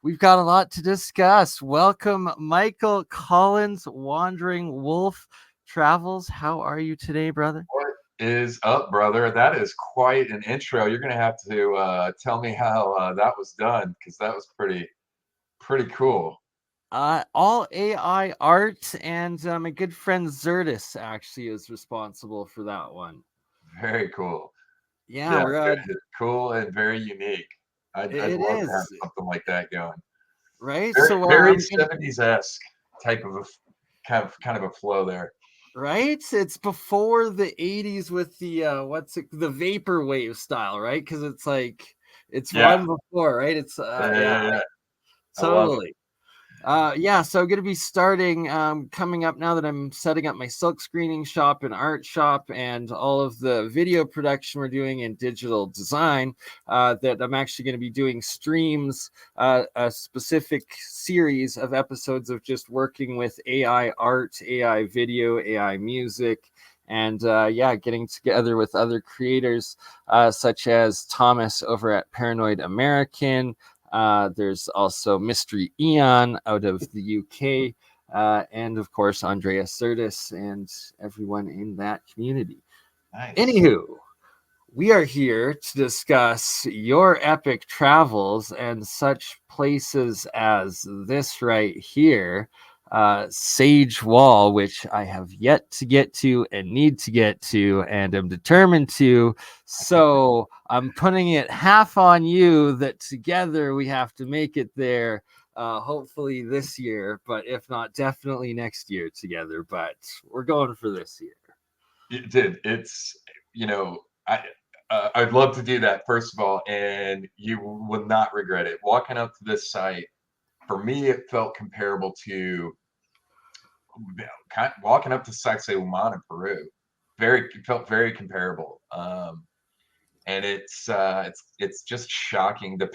We've got a lot to discuss. Welcome, Michael Collins, Wandering Wolf Travels. How are you today, brother? What is up, brother? That is quite an intro. You're gonna have to tell me how that was done because that was pretty cool. All AI art, and my good friend Zertis actually is responsible for that one. Very cool. Yeah, Yeah, we're good. Cool and very unique. I'd it love to have is something like that going. right. Very So very I'm gonna 70s-esque type of a kind of a flow there. right. It's before the '80s with the the vaporwave style, right? Because it's like it's Yeah, run before, right? It's yeah, yeah, yeah, yeah. I love it. totally. Yeah, so I'm going to be starting coming up now that I'm setting up my silk screening shop and art shop and all of the video production we're doing in digital design. That I'm actually going to be doing streams, a specific series of episodes of just working with AI art, AI video, AI music. And yeah, getting together with other creators such as Thomas over at Paranoid American, there's also Mystery Eon out of the UK, and of course, Andrea Curtis and everyone in that community. Nice. Anywho, we are here to discuss your epic travels and such places as this right here, Sage Wall, which I have yet to get to and need to get to and am determined to. So I'm putting it half on you that together we have to make it there. Hopefully this year, but if not, definitely next year together. But we're going for this year. It did. It's you know, I'd love to do that first of all, and you will not regret it. Walking up to this site, for me, it felt comparable to walking up to Sacsayhuaman in Peru. It felt very comparable. And it's just shocking. The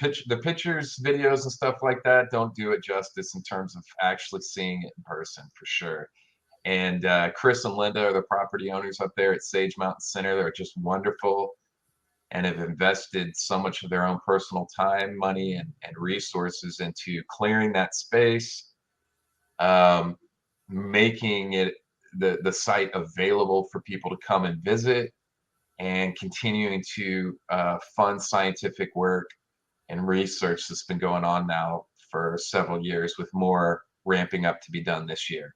pictures, videos, and stuff like that don't do it justice in terms of actually seeing it in person for sure. And Chris and Linda are the property owners up there at Sage Mountain Center. They're just wonderful and have invested so much of their own personal time, money, and resources into clearing that space, um, making it the site available for people to come and visit, and continuing to fund scientific work and research that's been going on now for several years, with more ramping up to be done this year.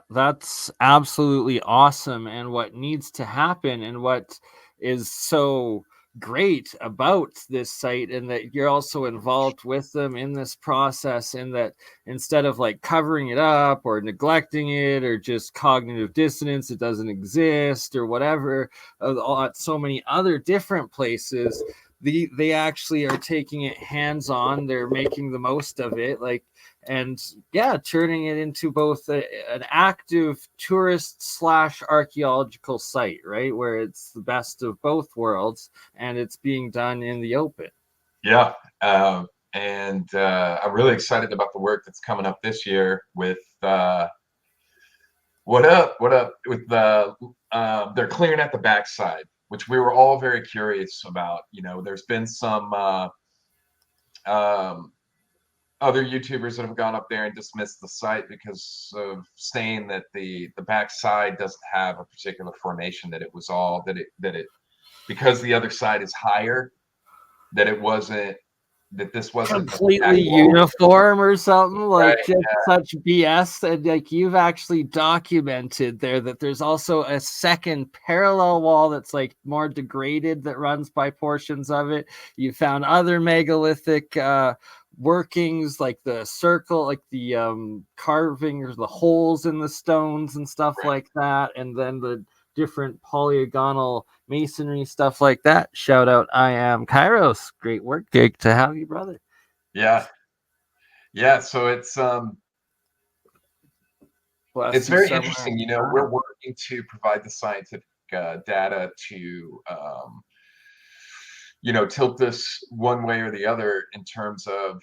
That's absolutely awesome. And what needs to happen, and what is so great about this site, and that you're also involved with them in this process, and that instead of like covering it up or neglecting it or just cognitive dissonance, it doesn't exist or whatever, at so many other different places, they actually are taking it hands on. They're making the most of it. Like, and yeah, turning it into both an active tourist slash archaeological site, right, where it's the best of both worlds, and it's being done in the open. Yeah, and I'm really excited about the work that's coming up this year with what up with they're clearing at the backside, which we were all very curious about. There's been some um, other YouTubers that have gone up there and dismissed the site because of saying that the backside doesn't have a particular formation, that it was all that it because the other side is higher, that it wasn't that this wasn't a back Completely wall. uniform or something, Right. like just such BS. And like, you've actually documented there that there's also a second parallel wall that's like more degraded, that runs by portions of it. You found other megalithic workings, like the circle, like the carving or the holes in the stones and stuff like that, and then the different polygonal masonry stuff like that. Shout out, I am Kairos. Great work. Great to have you, brother. Yeah, yeah. So it's Bless you very somewhere interesting. in We're time. working to provide the scientific data to tilt this one way or the other in terms of,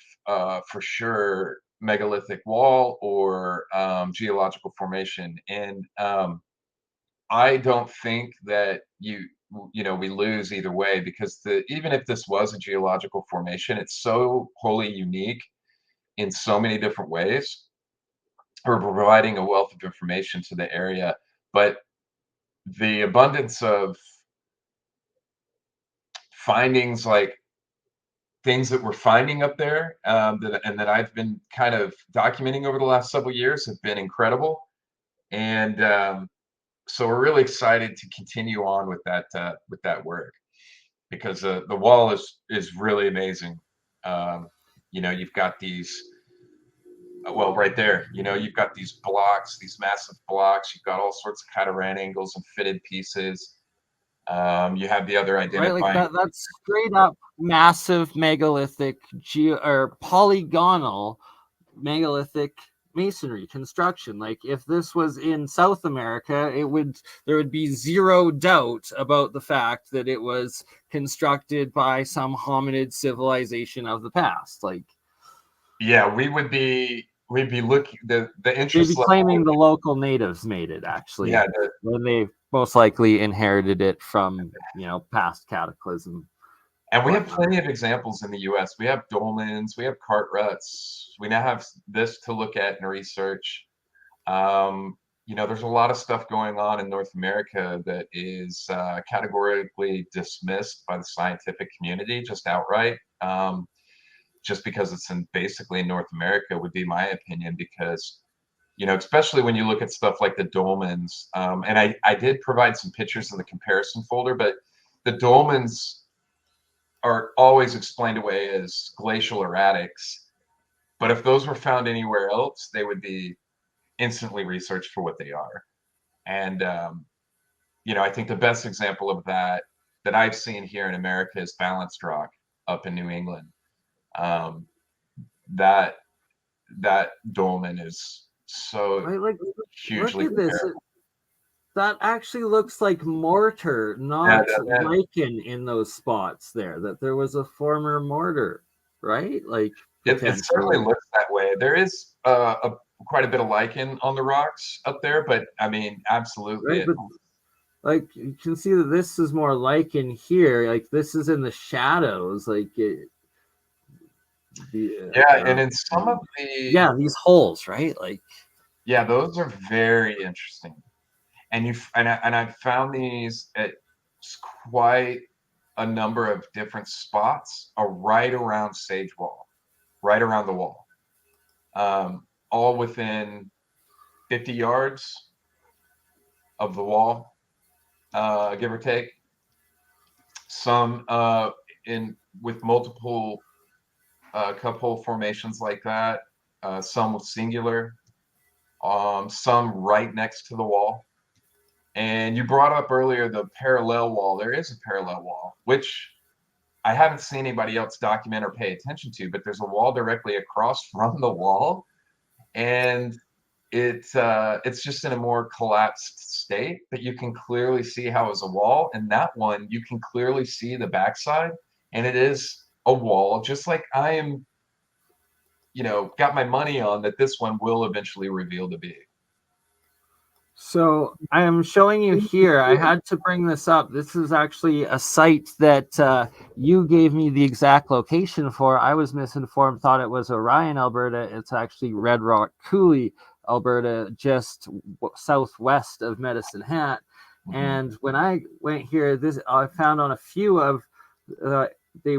for sure, megalithic wall or geological formation. And I don't think that we lose either way, because even if this was a geological formation, it's so wholly unique in so many different ways. We're providing a wealth of information to the area, but the abundance of findings, like things that we're finding up there, that I've been kind of documenting over the last several years, have been incredible. And so we're really excited to continue on with that work, because the wall is really amazing. You've got these, well, right there, you've got these blocks, these massive blocks. You've got all sorts of kind of right angles and fitted pieces. You have the other Right, like identifying. that's straight up massive megalithic or polygonal megalithic masonry construction. Like if this was in South America, there would be zero doubt about the fact that it was constructed by some hominid civilization of the past. Like, Yeah, we'd be looking, the they'd interest be level claiming would the be, local natives made it, actually, yeah, when they most likely inherited it from, past cataclysm, and we have whatnot. plenty of examples in the US. We have dolmens, we have cart ruts. We now have this to look at and research. There's a lot of stuff going on in North America that is categorically dismissed by the scientific community just outright, just because it's basically in North America, would be my opinion. Because especially when you look at stuff like the dolmens, and I did provide some pictures in the comparison folder, but the dolmens are always explained away as glacial erratics. But if those were found anywhere else, they would be instantly researched for what they are. And I think the best example of that I've seen here in America is balanced rock up in New England. Um, that that dolmen is so Right, like look hugely at this. comparable. That actually looks like mortar, Yeah, not lichen in those spots there. That there was a former mortar, right? Like it certainly potentially, looks that way. There is quite a bit of lichen on the rocks up there, but I mean, absolutely, right? But like you can see that this is more lichen here. Like this is in the shadows. Like yeah. And in some of yeah, these holes, right? Like yeah, those are very interesting. And I've found these at quite a number of different spots, right around Sage Wall, right around the wall, all within 50 yards of the wall, give or take. Some in with multiple cup hole formations like that, some with singular, some right next to the wall. And you brought up earlier the parallel wall. There is a parallel wall, which I haven't seen anybody else document or pay attention to, but there's a wall directly across from the wall, and it's just in a more collapsed state, but you can clearly see how it was a wall. And that one, you can clearly see the backside, and it is a wall, just like I am, got my money on that this one will eventually reveal to be. so I am showing you here. I had to bring this up. This is actually a site that you gave me the exact location for. I was misinformed, thought it was Orion, Alberta. It's actually Red Rock Coulee, Alberta, just southwest of Medicine Hat. Mhm. And when I went here, this I found on a few of they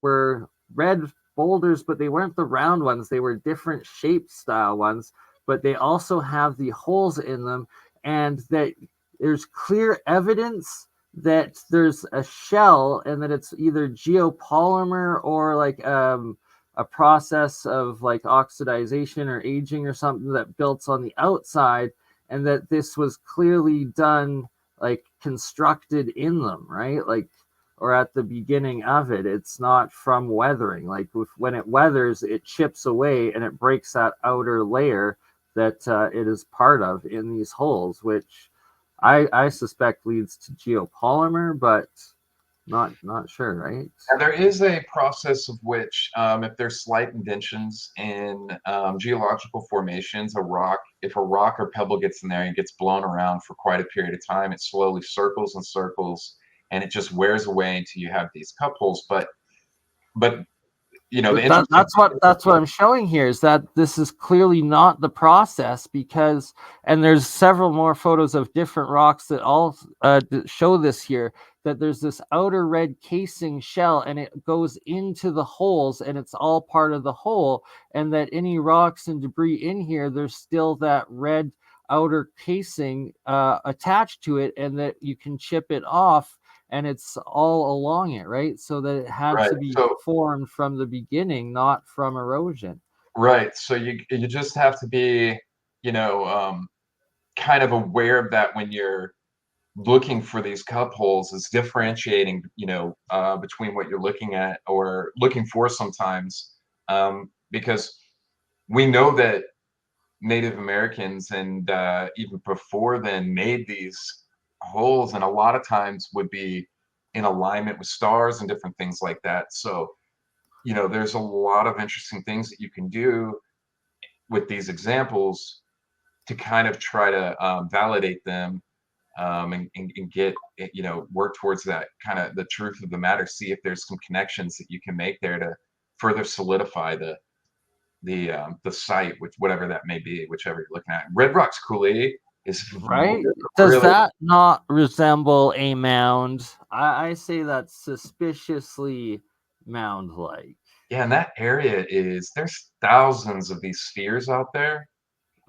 were red boulders, but they weren't the round ones. They were different shape style ones, but they also have the holes in them, and that there's clear evidence that there's a shell and that it's either geopolymer or like a process of like oxidization or aging or something that built on the outside, and that this was clearly done, like constructed in them, right? Like, or at the beginning of it. It's not from weathering. Like when it weathers, it chips away and it breaks that outer layer that it is part of in these holes, which I suspect leads to geopolymer, but not sure, right? And there is a process of which, if there's slight indentions in geological formations, if a rock or pebble gets in there and gets blown around for quite a period of time, it slowly circles and circles and it just wears away until you have these cup holes. But you know, the But interesting that's what I'm showing here, is that this is clearly not the process, because, and there's several more photos of different rocks that all show this here, that there's this outer red casing shell and it goes into the holes and it's all part of the hole, and that any rocks and debris in here, there's still that red outer casing attached to it, and that you can chip it off, and it's all along it, right? So that it had right. to be So formed from the beginning, not from erosion. right. So you just have to be, you know, kind of aware of that when you're looking for these cup holes, is differentiating, you know, between what you're looking at or looking for sometimes, because we know that Native Americans and even before then made these holes, and a lot of times would be in alignment with stars and different things like that. So, you know, there's a lot of interesting things that you can do with these examples to kind of try to validate them, and get, you know, work towards that kind of the truth of the matter. See if there's some connections that you can make there to further solidify the site, with whatever that may be, whichever you're looking at. Red Rocks Coulee is Right? Does really, that not resemble a mound? I say that's suspiciously mound-like. yeah. And that area is, there's thousands of these spheres out there.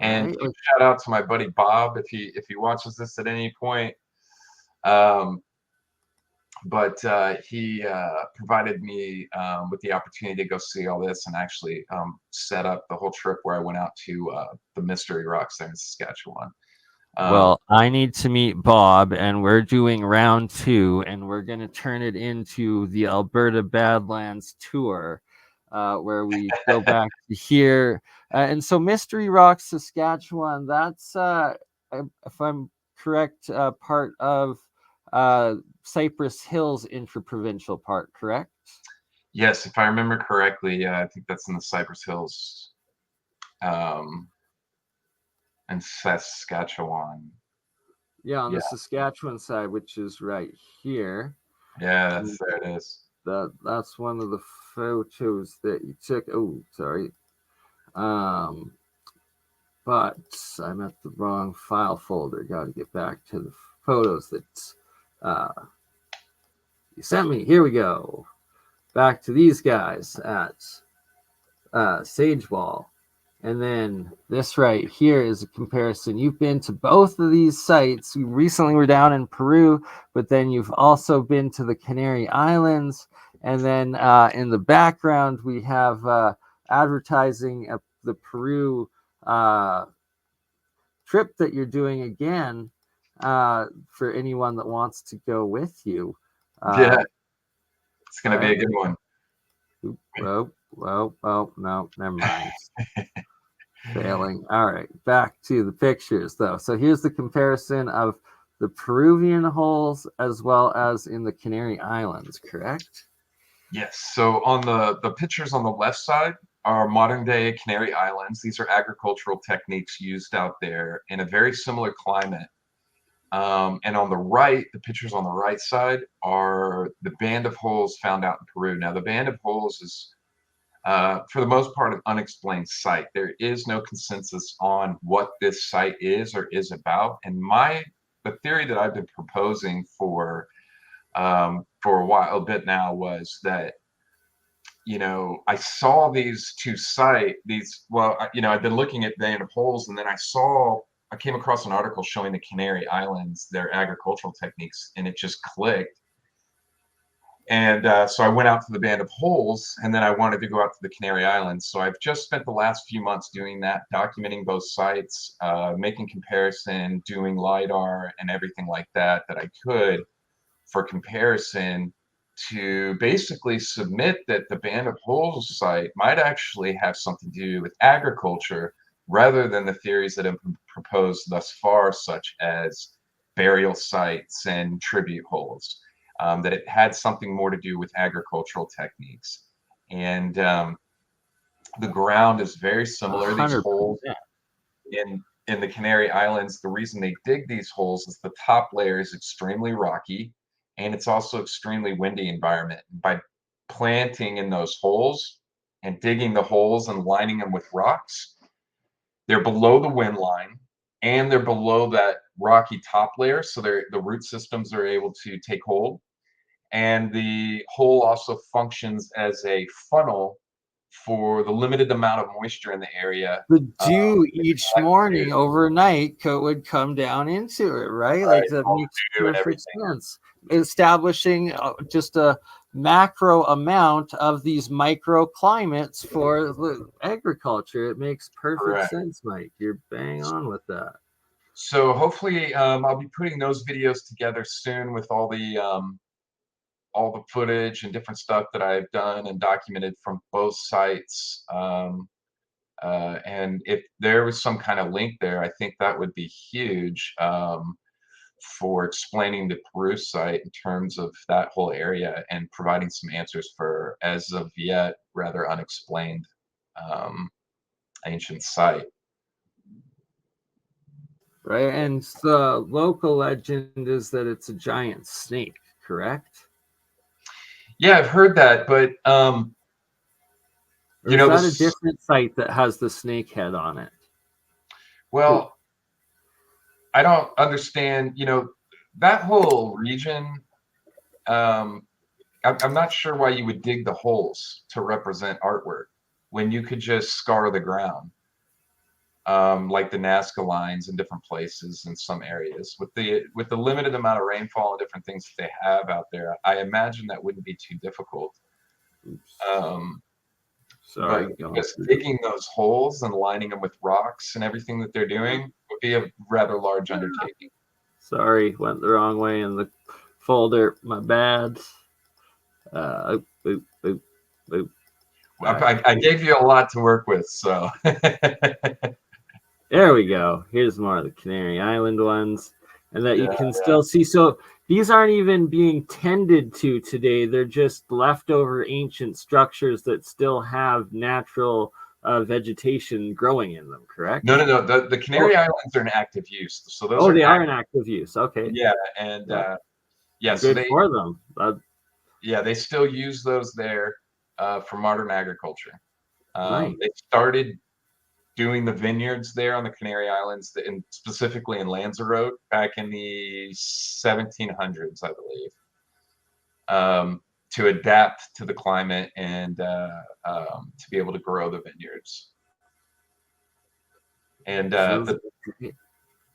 And Right? huge shout out to my buddy Bob if he watches this at any point. Um, but he provided me with the opportunity to go see all this, and actually set up the whole trip where I went out to the Mystery Rocks there in Saskatchewan. Um, Well, I need to meet Bob, and we're doing round 2, and we're going to turn it into the Alberta Badlands tour, where we go back to here. And so, Mystery Rock, Saskatchewan, that's, if I'm correct, part of Cypress Hills Interprovincial Park, correct? yes, if I remember correctly, I think that's in the Cypress Hills, um, in Saskatchewan. Yeah, on Yeah, the Saskatchewan side, which is right here. yeah, And there it is. that's one of the photos that you took. Oh, sorry. Um, but I'm at the wrong file folder. Got to get back to the photos that uh, you sent me. Here we go. Back to these guys at Sageball. And then this right here is a comparison. You've been to both of these sites. You recently were down in Peru, but then you've also been to the Canary Islands. And then in the background, we have advertising the Peru trip that you're doing again, for anyone that wants to go with you. Yeah, it's gonna be Uh, a good one. oh, no, never mind. Failing. All right, back to the pictures though. So here's the comparison of the Peruvian holes as well as in the Canary Islands, correct? Yes. So on the pictures on the left side are modern day Canary Islands. These are agricultural techniques used out there in a very similar climate. And on the right, the pictures on the right side are the band of holes found out in Peru. Now, the band of holes is, for the most part, an unexplained site. There is no consensus on what this site is or is about. And the theory that I've been proposing for a bit now, was that, you know, I saw these two well, you know, I've been looking at band of holes, and then I came across an article showing the Canary Islands, their agricultural techniques, and it just clicked. And so I went out to the band of holes, and then I wanted to go out to the Canary Islands. So I've just spent the last few months doing that, documenting both sites, making comparison, doing LiDAR and everything like that I could for comparison, to basically submit that the Band of Holes site might actually have something to do with agriculture, rather than the theories that have been proposed thus far, such as burial sites and tribute holes, that it had something more to do with agricultural techniques. And the ground is very similar. These 100%. holes in the Canary Islands, the reason they dig these holes is the top layer is extremely rocky, and it's also extremely windy environment. By planting in those holes and digging the holes and lining them with rocks, they're below the wind line and they're below that rocky top layer, so the root systems are able to take hold. And the hole also functions as a funnel for the limited amount of moisture in the area. The dew It each collects morning dew, overnight would come down into it, right? Like right? that All makes the dew and perfect everything. sense. Establishing just a macro amount of these microclimates for the agriculture. It makes perfect Correct. sense, Mike. You're bang on with that. So hopefully, I'll be putting those videos together soon with all the footage and different stuff that I've done and documented from both sites. And if there was some kind of link there, I think that would be huge, for explaining the Peru site in terms of that whole area and providing some answers for, as of yet, rather unexplained um, ancient site. Right. And the local legend is that it's a giant snake, correct? Yeah, I've heard that, but Or you is know that a this. different site that has the snake head on it? Well, I don't understand. That whole region. Um, I'm not sure why you would dig the holes to represent artwork when you could just scar the ground, like the Nazca lines in different places in some areas. With the limited amount of rainfall and different things that they have out there, I imagine that wouldn't be too difficult. Oops. Um, but Sorry, going just through. digging those holes and lining them with rocks and everything that they're doing would be a rather large undertaking. Sorry, went the wrong way in the folder. My bad. Boop, boop, boop. Back. I gave you a lot to work with, so There we go. Here's more of the Canary Island ones. And that you yeah, can yeah. still see. So these aren't even being tended to today. They're just leftover ancient structures that still have natural vegetation growing in them, correct? No, no, no. The Oh, Canary Islands are in active use, so those oh, are they are in active use. Okay. yeah, and Yeah. yeah, so Good for them. they still use those there for modern agriculture. Nice. They started doing the vineyards there on the Canary Islands, and specifically in Lanzarote back in the 1700s, I believe, to adapt to the climate and to be able to grow the vineyards. And Sounds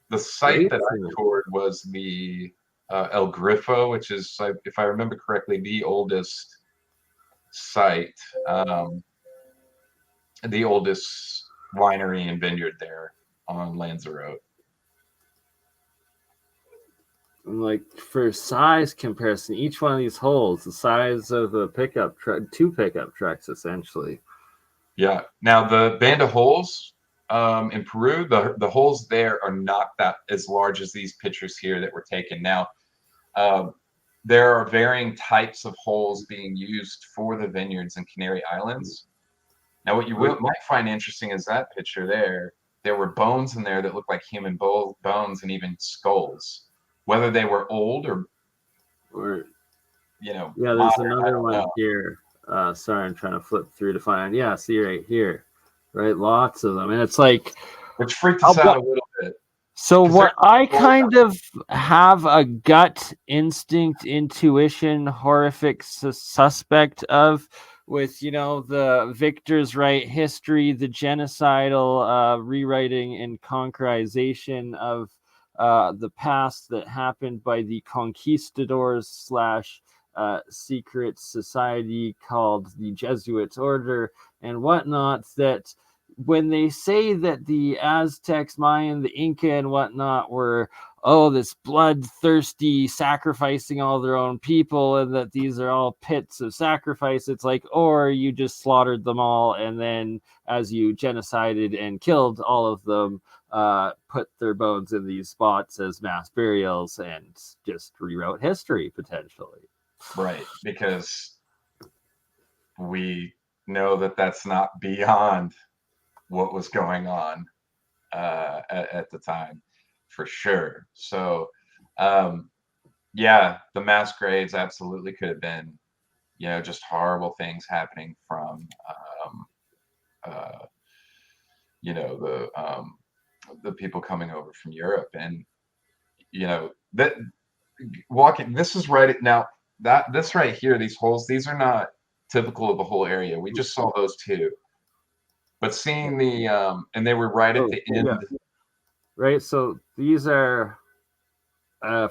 the site great that to I me. toured was the El Grifo, which is, if I remember correctly, the oldest site, the oldest winery and vineyard there on Lanzarote. Like for size comparison, each one of these holes, the size of a pickup truck, two pickup trucks essentially. Yeah. Now the Band of Holes in Peru, the holes there are not that as large as these pictures here that were taken. Now, um, there are varying types of holes being used for the vineyards in Canary Islands. Now, what you might find interesting is that picture there. There were bones in there that looked like human bones and even skulls. Whether they were old Or yeah, there's modern, I another don't one know. here. Sorry, I'm trying to flip through to find. Yeah, see right here, right? Lots of them, and it's like, Which freaked us out a little bit so because they're what I gold. kind of have a gut instinct, intuition, horrific suspect of with the victors right history, the genocidal rewriting and conquerization of the past that happened by the conquistadors slash secret society called the Jesuits order and whatnot, that when they say that the Aztecs, Mayan, the Inca, and whatnot were, oh, this bloodthirsty, sacrificing all their own people, and that these are all pits of sacrifice, it's like, or you just slaughtered them all, and then as you genocided and killed all of them, put their bones in these spots as mass burials and just rewrote history potentially. Right, because we know that that's not beyond what was going on at the time, for sure. So, um, Yeah, the mass graves absolutely could have been, just horrible things happening from, uh, you know, the people coming over from Europe, and that walking. This is right now. That this right here, these holes, these are not typical of the whole area. We just saw those two, but seeing and they were right at Oh, the yeah. end. Right. So these are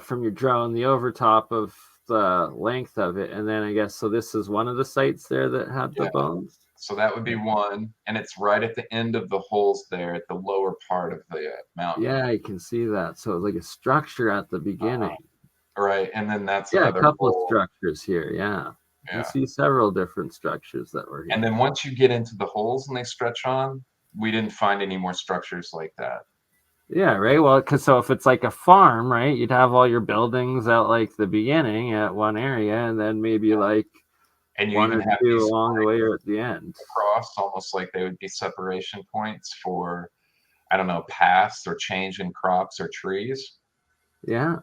from your drone, the overtop of the length of it, and then I guess so. This is one of the sites there that had the Yeah, bones. so that would be one, and it's right at the end of the holes there at the lower part of the mountain. Yeah, I can see that. So it's like a structure at the Uh, beginning. right, and then that's Yeah, a another couple of hole. structures here. Yeah, you can Yeah, see several different structures that were and here. then once you get into the holes and they stretch on, we didn't find any more structures like that. Yeah, right. Well, because so if it's like a farm, right, you'd have all your buildings at like the beginning at one area, and then maybe like And you one even or have two these along the way or at the end. across, almost like they would be separation points for, I don't know, paths or change in crops or trees, Yeah,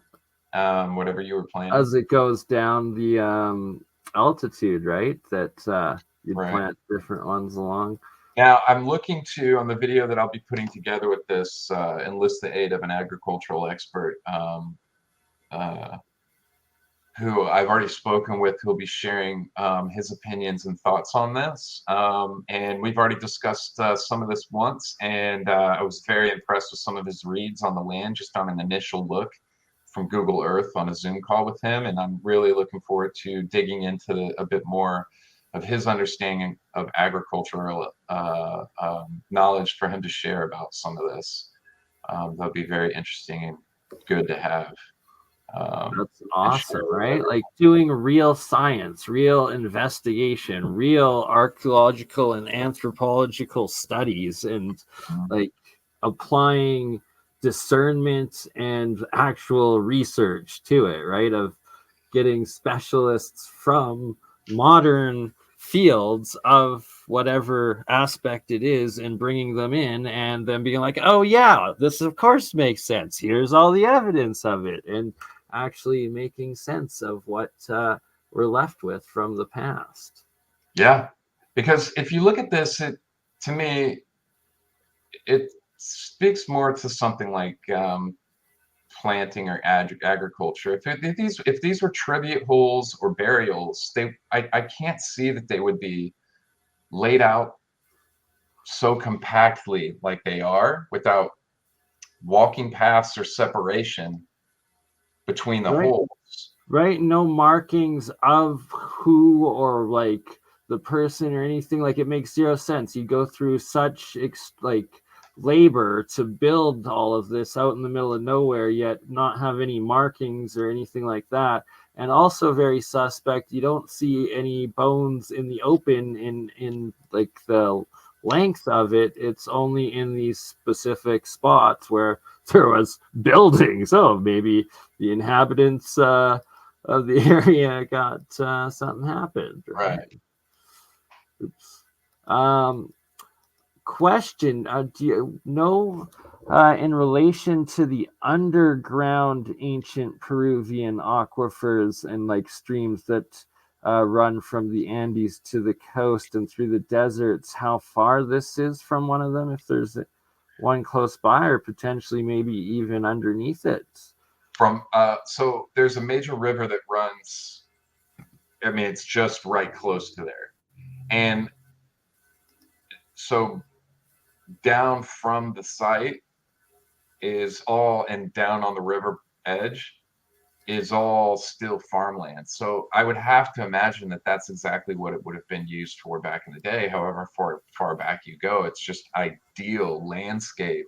whatever you were planting. as it goes down the altitude, right? That you'd Right. plant different ones along. Now, I'm looking to, on the video that I'll be putting together with this, enlist the aid of an agricultural expert, uh, who I've already spoken with, who'll be sharing his opinions and thoughts on this. And we've already discussed some of this once, and I was very impressed with some of his reads on the land, just on an initial look from Google Earth on a Zoom call with him. And I'm really looking forward to digging into a bit more of his understanding of agricultural knowledge for him to share about some of this. That'll be very interesting and good to have That's and share awesome, with right? everyone. Like doing real science, real investigation, real archaeological and anthropological studies, and like applying discernment and actual research to it, right? Of getting specialists from modern fields of whatever aspect it is and bringing them in and then being like, oh yeah, this of course makes sense, here's all the evidence of it, and actually making sense of what we're left with from the past. Yeah, because if you look at this, to me, it speaks more to something like planting or agriculture. If these were tribute holes or burials, I can't see that they would be laid out so compactly like they are without walking paths or separation between the Right. holes. Right, no markings of who or like the person or anything. Like it makes zero sense. You go through such like labor to build all of this out in the middle of nowhere, yet not have any markings or anything like that. And also very suspect, you don't see any bones in the open in like the length of it. It's only in these specific spots where there was buildings. Oh, maybe the inhabitants of the area got something happened, right? Right. Oops. Um, Question: do you know in relation to the underground ancient Peruvian aquifers and like streams that run from the Andes to the coast and through the deserts, how far this is from one of them? If there's one close by, or potentially maybe even underneath it. So there's a major river that runs. I mean, it's just right close to there, and so down from the site is all, and down on the river edge is all still farmland. So I would have to imagine that that's exactly what it would have been used for back in the day. However far back you go, it's just ideal landscape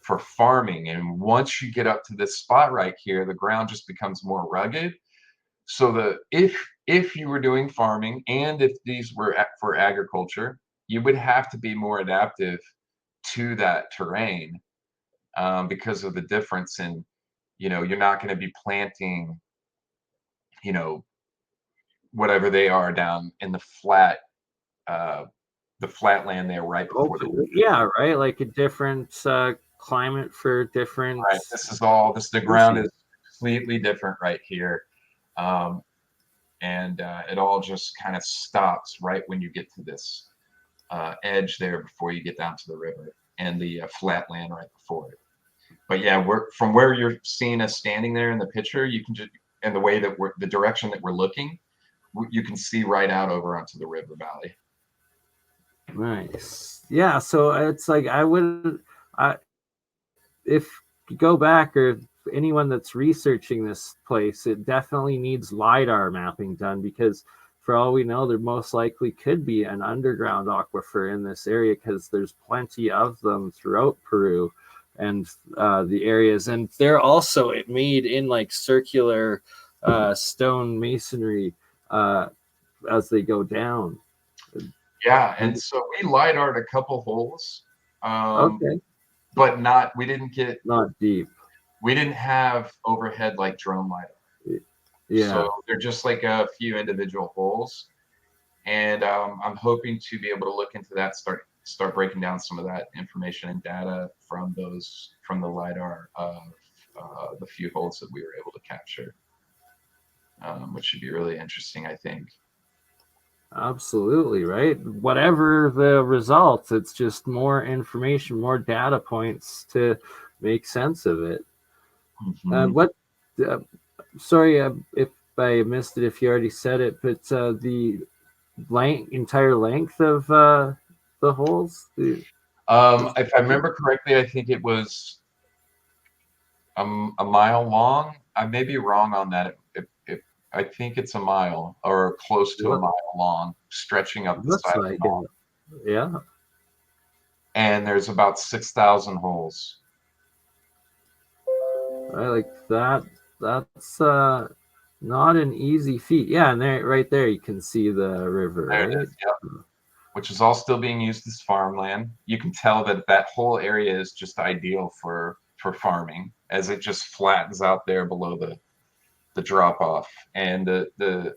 for farming. And once you get up to this spot right here, the ground just becomes more rugged. So if you were doing farming and if these were for agriculture, you would have to be more adaptive to that terrain, because of the difference in, you're not going to be planting, you know, whatever they are down in uh, the flat land there right before Okay, the winter. yeah, right. Like a different climate for different Right. The ground species. is completely different right here. And it all just kind of stops right when you get to this edge there before you get down to the river and the flat land right before it. But yeah, we're from where you're seeing us standing there in the picture, you can just, and the way that we're, the direction that we're looking, you can see right out over onto the river valley. Nice. Yeah. So it's like I wouldn't. If you go back, or anyone that's researching this place, it definitely needs LiDAR mapping done, because for all we know, there most likely could be an underground aquifer in this area, because there's plenty of them throughout Peru and the areas. And they're also made in like circular stone masonry as they go down. Yeah, and so we LiDAR'd a couple holes. Okay. But not, we didn't get, not deep. We didn't have overhead like drone LiDAR. Yeah. So they're just like a few individual holes. And I'm hoping to be able to look into that, start breaking down some of that information and data from the LiDAR of the few holes that we were able to capture, which should be really interesting, I think. Absolutely, right? Whatever the results, it's just more information, more data points to make sense of it. Sorry if I missed it, if you already said it, but the entire length of the holes? If I remember correctly, I think it was a mile long. I may be wrong on that. I think it's a mile or close to a mile long, stretching up the side of the mountain. Yeah. And there's about 6,000 holes. I like that. That's not an easy feat. Yeah, and there, right there, you can see the river. There right? it is, yep. Which is all still being used as farmland. You can tell that that whole area is just ideal for farming, as it just flattens out there below the drop off, and the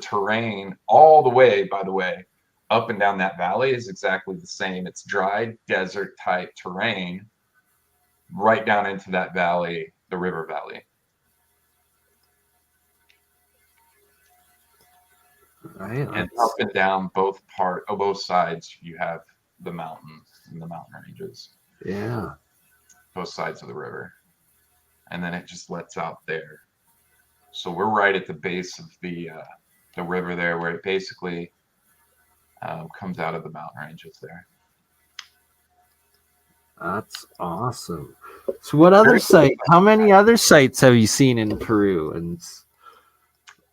terrain all the way, by the way, up and down that valley is exactly the same. It's dry desert type terrain right down into that valley, the river valley. Right. And up and down both sides, you have the mountains and the mountain ranges. Yeah. Both sides of the river. And then it just lets out there. So we're right at the base of the river there, where it basically comes out of the mountain ranges there. That's awesome. So what other site? How many other sites have you seen in Peru? And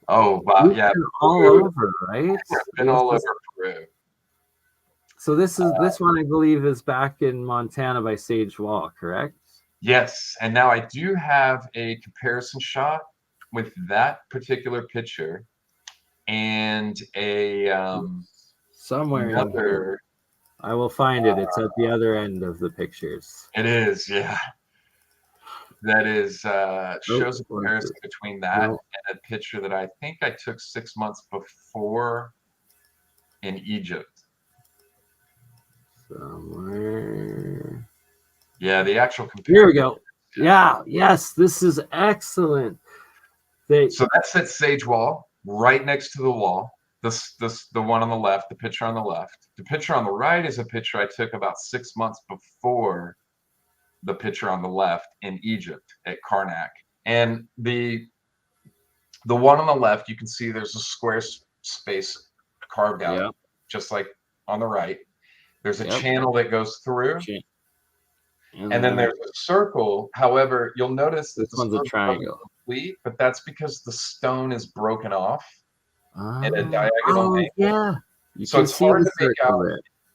oh, wow, yeah, all over, right? Yeah, been all over Peru. So this one, I believe, is back in Montana by Sage Wall, correct? Yes, and now I do have a comparison shot with that particular picture and a somewhere in here. I will find it. It's at the other end of the pictures. It is, yeah. That is shows a comparison between that and a picture that I think I took 6 months before in Egypt. Somewhere. Yeah, the actual comparison. Here we go. Yeah, yes, this is excellent. So that's at Sage Wall, right next to the wall. The one on the left, the picture on the left. The picture on the right is a picture I took about 6 months before the picture on the left in Egypt at Karnak. And the one on the left, you can see there's a square space carved out, just like on the right. There's a channel that goes through. And then there's a circle. However, you'll notice that this one's a triangle. Complete, but that's because the stone is broken off in a diagonal angle. Yeah. So it's hard to make out.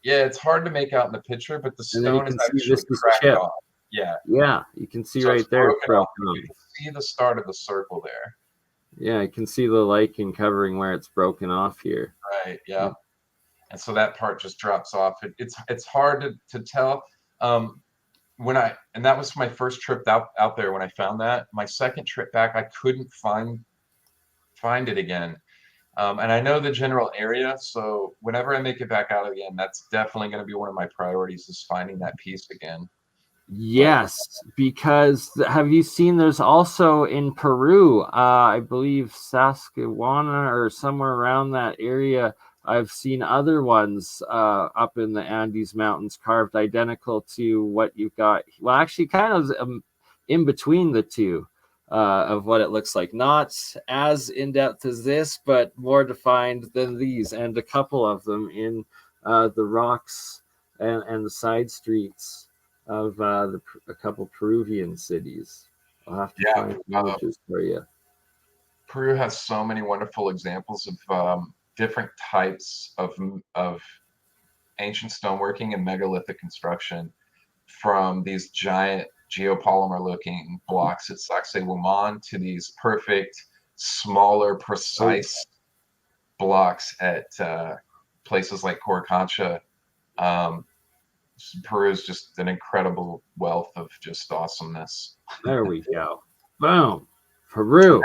Yeah, it's hard to make out in the picture, but the stone is actually cracked off. Yeah. Yeah, you can see right there. You can see the start of the circle there. Yeah, I can see the lichen covering where it's broken off here. Right. Yeah. And so that part just drops off. It's hard to tell. And that was my first trip out there when I found that. My second trip back, I couldn't find it again. And I know the general area, so whenever I make it back out again, that's definitely going to be one of my priorities, is finding that piece again. Yes, because have you seen there's also in Peru, I believe Saskatchewan or somewhere around that area. I've seen other ones up in the Andes Mountains carved identical to what you've got. Well, actually, kind of in between the two of what it looks like. Not as in depth as this, but more defined than these, and a couple of them in the rocks and the side streets of a couple Peruvian cities. I'll have to Yeah, find images for you. Peru has so many wonderful examples of different types of ancient stoneworking and megalithic construction, from these giant geopolymer looking blocks at Sacsayhuaman to these perfect, smaller, Oh, precise blocks at places like Coricancha. Um, Peru is just an incredible wealth of just awesomeness. there we go. Boom. Peru.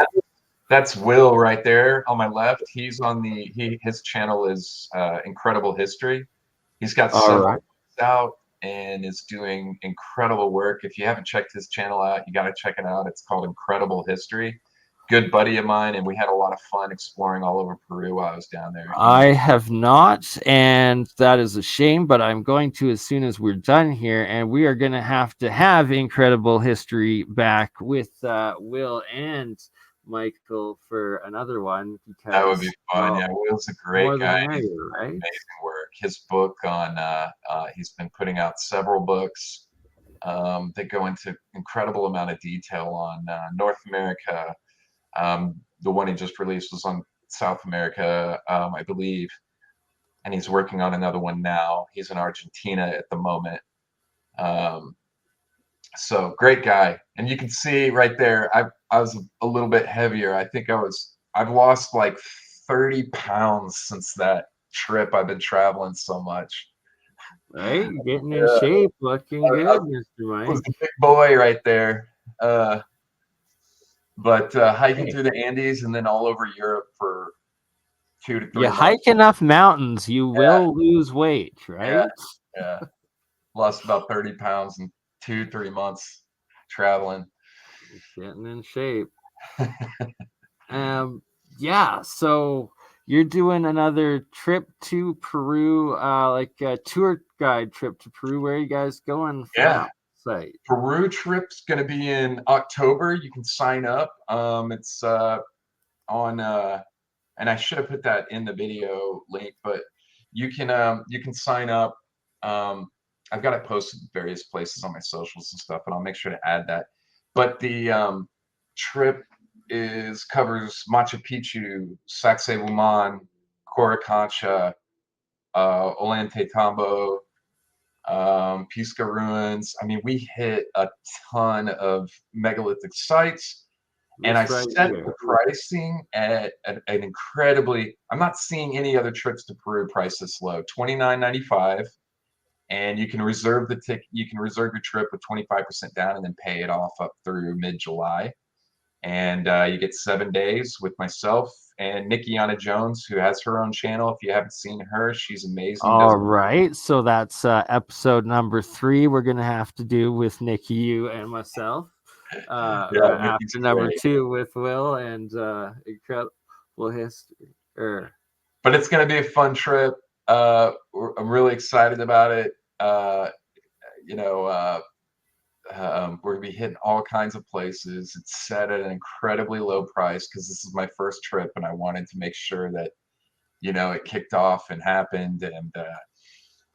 That's Will right there on my left. He's on his channel is Incredible History. He's got All several right. books out and is doing incredible work. If you haven't checked his channel out, you got to check it out. It's called Incredible History. Good buddy of mine, and we had a lot of fun exploring all over Peru while I was down there. I have not, and that is a shame, but I'm going to as soon as we're done here, and we are going to have Incredible History back with Will and Michael for another one That would be because, fun. well, Yeah, Will's a great more the guy. He's merrier, doing right? amazing work. His book on he's been putting out several books that go into incredible amount of detail on North America. The one he just released was on South America, I believe, and he's working on another one now. He's in Argentina at the moment. Um, so great guy, and you can see right there. I was a little bit heavier. I think I've lost like 30 pounds since that trip. I've been traveling so much. Right? Getting in Yeah, shape, looking I good, Mr. was Mike. a big boy right there. But hiking Hey, through the Andes and then all over Europe for two to you three months. hike enough mountains, you Yeah, will lose weight, yeah, right? yeah. Lost about 30 pounds in 2, 3 months traveling. Getting in shape. Um, yeah, so you're doing another trip to Peru, like a tour guide trip to Peru. Where are you guys going for Yeah, that site? Peru trip's going to be in October. You can sign up. It's on, and I should have put that in the video link, but you can sign up. Um, I've got it posted various places on my socials and stuff, and I'll make sure to add that. But the trip is covers Machu Picchu, Sacsayhuaman, Coricancha, Ollantaytambo, Pisca ruins. I mean, we hit a ton of megalithic sites, and I This right set the here. pricing at an incredibly. I'm not seeing any other trips to Peru price this low. $29.95, and you can reserve the ticket. You can reserve your trip with 25% down, and then pay it off up through mid-July. And you get 7 days with myself and Nikkiana Jones, who has her own channel. If you haven't seen her, she's amazing. Does All right, so that's episode number 3. We're gonna have to do with Nikki, you, and myself. Yeah, Nikki's After number great. 2 with Will and incredible history. But it's going to be a fun trip. I'm really excited about it. Uh, you know, we're going to be hitting all kinds of places. It's set at an incredibly low price because this is my first trip, and I wanted to make sure that it kicked off and happened, and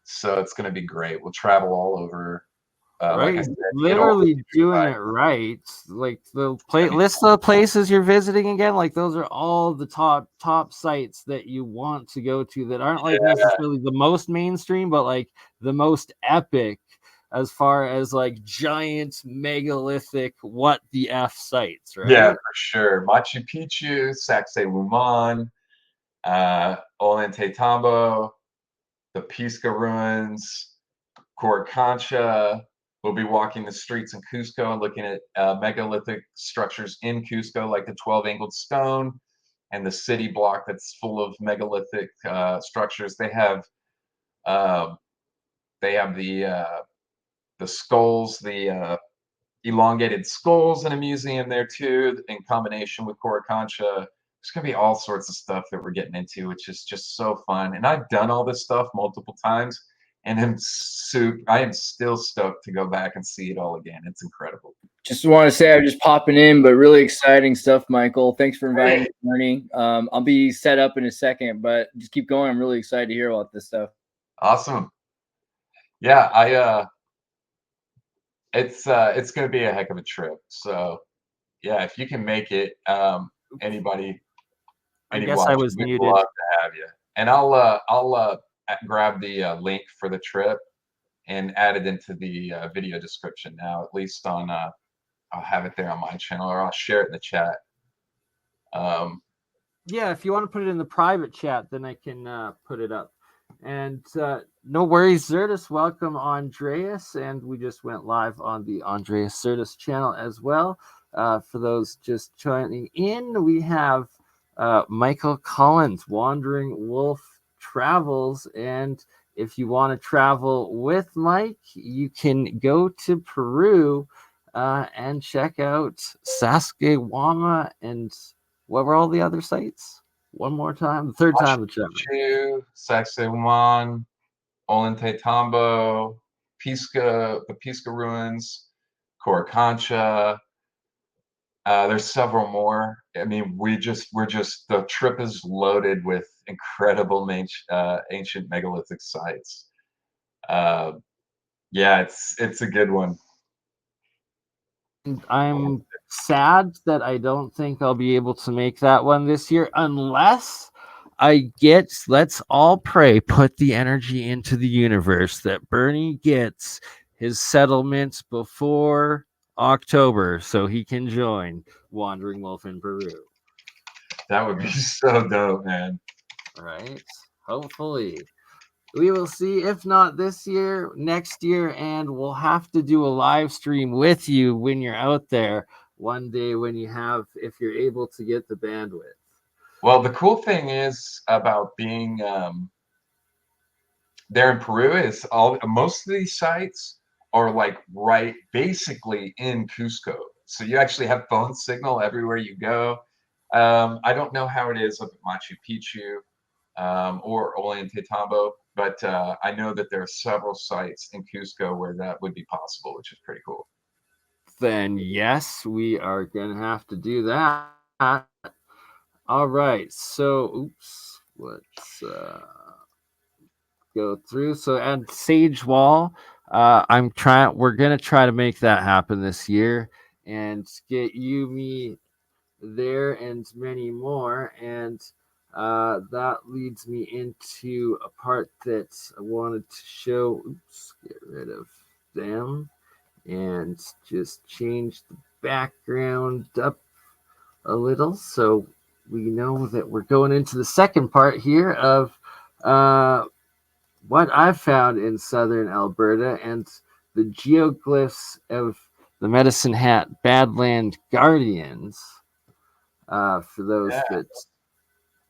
so it's going to be great. We'll travel all over. Like I Right, said, hit all the literally major doing it sites. right. Like the It's going to be list of the places you're visiting again. Like those are all the top sites that you want to go to that aren't like yeah, necessarily the most mainstream, but like the most epic as far as like giant megalithic what the f sites, yeah, right? for sure. Machu Picchu, Sacsayhuaman, Ollantaytambo, the Pisca ruins, Coricancha. We'll be walking the streets in Cusco and looking at megalithic structures in Cusco, like the 12 angled stone and the city block that's full of megalithic structures. Um, they have the skulls, the elongated skulls in a museum there too, in combination with Coricancha. There's gonna be all sorts of stuff that we're getting into, which is just so fun. And I've done all this stuff multiple times, and I am still stoked to go back and see it all again. It's incredible. Just want to say I'm just popping in, but really exciting stuff, Michael. Thanks for inviting Hey. me, Bernie. I'll be set up in a second, but just keep going. I'm really excited to hear about this stuff. Awesome. Yeah, it's going to be a heck of a trip. So yeah, if you can make it, anybody, I any guess I watch, was we'd muted. love to have you. And I'll grab the link for the trip and add it into the video description now, at least on I'll have it there on my channel, or I'll share it in the chat. Yeah, if you want to put it in the private chat, then I can put it up. And no worries, Zertis. Welcome, Andreas. And we just went live on the Andreas Zertis channel as well. For those just joining in, we have Michael Collins, Wandering Wolf Travels. And if you want to travel with Mike, you can go to Peru and check out Saskatchewan and what were all the other sites? One more time. The third time the chat. Sacsayhuaman, Ollantaytambo, the Pisca ruins, Coricancha. There's several more. I mean, the trip is loaded with incredible ancient megalithic sites. Yeah, it's a good one. I'm sad that I don't think I'll be able to make that one this year unless let's all pray, put the energy into the universe that Bernie gets his settlements before October so he can join Wandering Wolf in Peru. That would be so dope, man. All right. Hopefully. We will see. If not this year, next year, and we'll have to do a live stream with you when you're out there one day if you're able to get the bandwidth. Well, the cool thing is about being there in Peru is most of these sites are like right basically in Cusco. So you actually have phone signal everywhere you go. I don't know how it is up at Machu Picchu or Ollantaytambo, but I know that there are several sites in Cusco where that would be possible, which is pretty cool. Then yes, we are going to have to do that. All right. So, let's go through. So at Sage Wall, we're going to try to make that happen this year and get me there and many more. And that leads me into a part that I wanted to show. Get rid of them and just change the background up a little so we know that we're going into the second part here of what I've found in southern Alberta and the geoglyphs of the Medicine Hat Badland Guardians. For those that